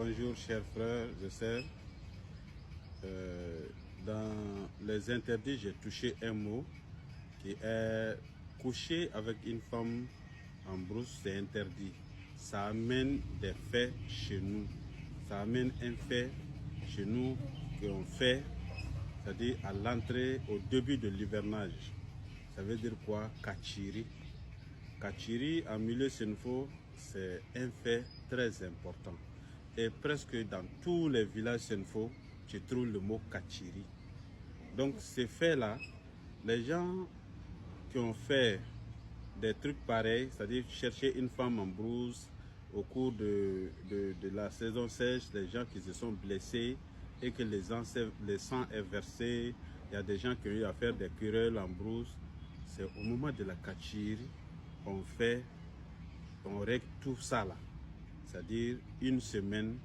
Bonjour chers frères et sœurs. Dans les interdits, j'ai touché un mot qui est coucher avec une femme en brousse, c'est interdit. Ça amène des faits chez nous. Ça amène un fait chez nous qu'on fait, c'est-à-dire à l'entrée, au début de l'hivernage. Ça veut dire quoi? Kachiri. Kachiri en milieu Senfo, c'est un fait très important. Et presque dans tous les villages Senfo, tu trouves le mot Kachiri. Donc ces faits-là, les gens qui ont fait des trucs pareils, c'est-à-dire chercher une femme en brousse au cours de la saison sèche, les gens qui se sont blessés et que le sang est versé, il y a des gens qui ont eu à faire des querelles en brousse. C'est au moment de la Kachiri, on règle tout ça là. C'est-à-dire une semaine,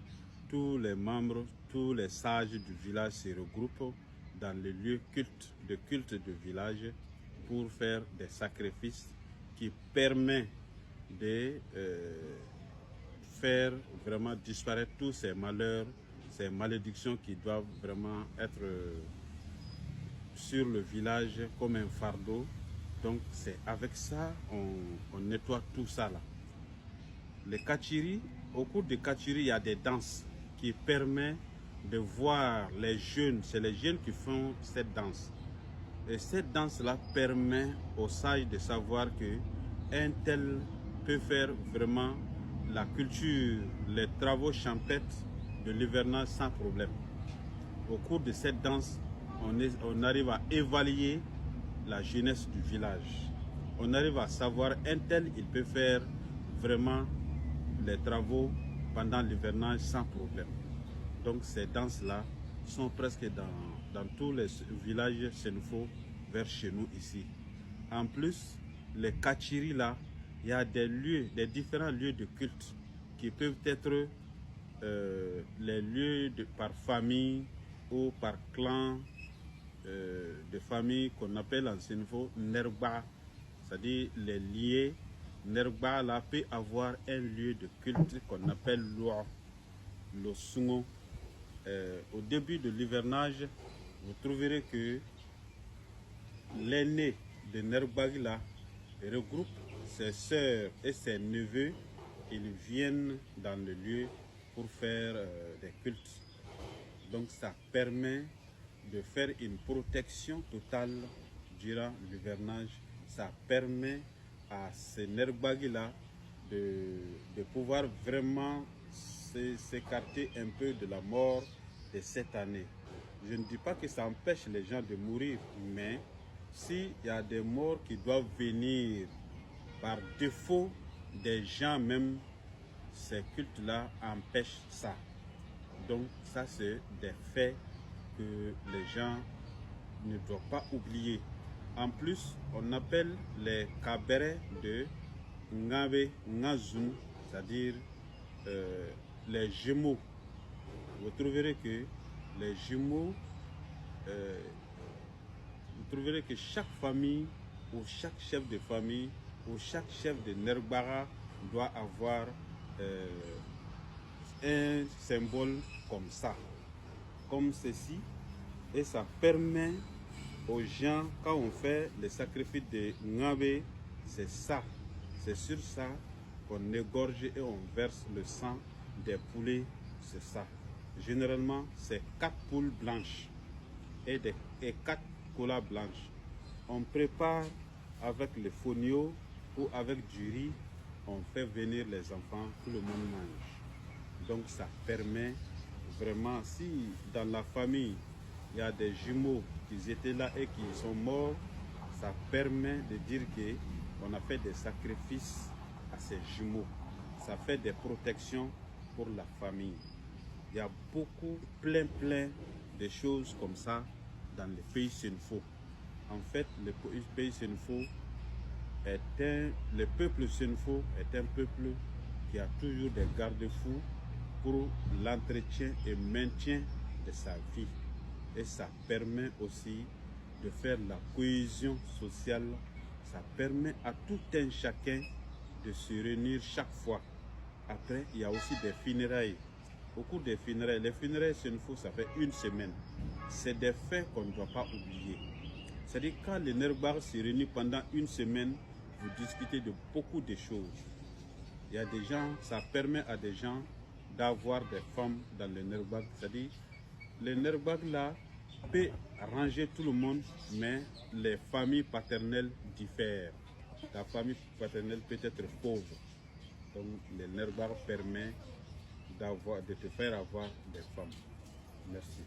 tous les membres, tous les sages du village se regroupent dans le lieu de culte de village pour faire des sacrifices qui permettent de faire vraiment disparaître tous ces malheurs, ces malédictions qui doivent vraiment être sur le village comme un fardeau. Donc c'est avec ça on nettoie tout ça là. Les Kachiri, au cours des Kachiri, il y a des danses qui permettent de voir les jeunes, c'est les jeunes qui font cette danse. Et cette danse-là permet aux sages de savoir que un tel peut faire vraiment la culture, les travaux champêtres de l'hivernage sans problème. Au cours de cette danse, on arrive à évaluer la jeunesse du village. On arrive à savoir un tel, il peut faire vraiment les travaux pendant l'hivernage sans problème. Donc ces danses-là sont presque dans tous les villages Senfo vers chez nous ici. En plus, les Kachiri là, il y a des lieux, des différents lieux de culte qui peuvent être les lieux par famille ou par clan de famille qu'on appelle en Senfo Nerba, c'est-à-dire les liés. Nerba là peut avoir un lieu de culte qu'on appelle le Sungo. Au début de l'hivernage, vous trouverez que l'aîné de Nerbag là regroupe ses sœurs et ses neveux. Ils viennent dans le lieu pour faire des cultes. Donc ça permet de faire une protection totale durant l'hivernage. Ça permet à ces Nerbagi là de pouvoir vraiment s'écarter un peu de la mort de cette année. Je ne dis pas que ça empêche les gens de mourir, mais s'il y a des morts qui doivent venir par défaut des gens même, ces cultes-là empêchent ça. Donc ça c'est des faits que les gens ne doivent pas oublier. En plus, on appelle les cabarets de Ngabe Ngazun, c'est-à-dire les jumeaux. Vous trouverez que les jumeaux, vous trouverez que chaque famille ou chaque chef de famille ou chaque chef de Nerbara doit avoir un symbole comme ça, comme ceci, et ça permet aux gens, quand on fait le sacrifice de Ngabe, c'est ça, c'est sur ça qu'on égorge et on verse le sang des poulets, c'est ça. Généralement, c'est 4 poules blanches et 4 colas blanches. On prépare avec le fonio ou avec du riz, on fait venir les enfants, tout le monde mange. Donc ça permet vraiment, si dans la famille, il y a des jumeaux qui étaient là et qui sont morts, ça permet de dire qu'on a fait des sacrifices à ces jumeaux. Ça fait des protections pour la famille. Il y a beaucoup, plein de choses comme ça dans les pays Senfo. En fait, le pays Senfo le peuple Senfo est un peuple qui a toujours des garde-fous pour l'entretien et maintien de sa vie. Et ça permet aussi de faire la cohésion sociale. Ça permet à tout un chacun de se réunir chaque fois. Après, il y a aussi des funérailles. au cours des funérailles, les funérailles, c'est une fois, ça fait une semaine. C'est des faits qu'on ne doit pas oublier. C'est-à-dire quand le Nerbar se réunit pendant une semaine, vous discutez de beaucoup de choses. Il y a des gens, ça permet à des gens d'avoir des femmes dans le Nerbag. C'est-à-dire, le Nerbag là peut arranger tout le monde, mais les familles paternelles diffèrent. La famille paternelle peut être pauvre. Donc, le Nerbag permet de te faire avoir des femmes. Merci.